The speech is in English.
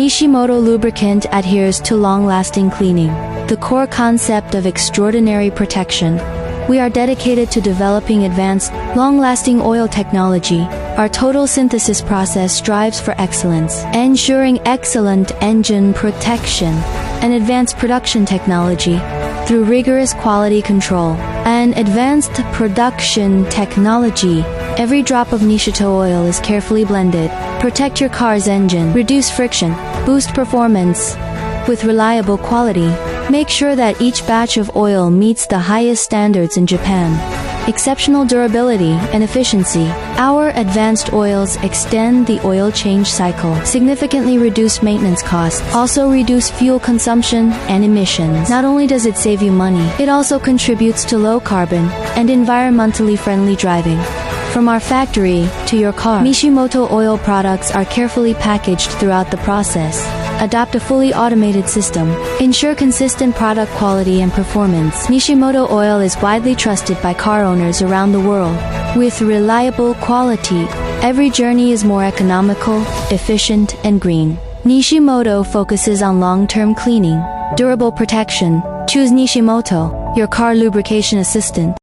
Nishimoto Lubricant adheres to long-lasting cleaning, the core concept of extraordinary protection. We are dedicated to developing advanced, long-lasting oil technology. Our total synthesis process strives for excellence, ensuring excellent engine protection and advanced production technology through rigorous quality control and advanced production technology. Every drop of Nishimoto oil is carefully blended. Protect your car's engine, reduce friction, boost performance with reliable quality. Make sure that each batch of oil meets the highest standards in Japan. Exceptional durability and efficiency. Our advanced oils extend the oil change cycle, significantly reduce maintenance costs, also reduce fuel consumption and emissions. Not only does it save you money, it also contributes to low carbon and environmentally friendly driving. From our factory to your car, Nishimoto oil products are carefully packaged throughout the process. Adopt a fully automated system. Ensure consistent product quality and performance. Nishimoto oil is widely trusted by car owners around the world. With reliable quality, every journey is more economical, efficient, and green. Nishimoto focuses on long-term cleaning, durable protection. Choose Nishimoto, your car lubrication assistant.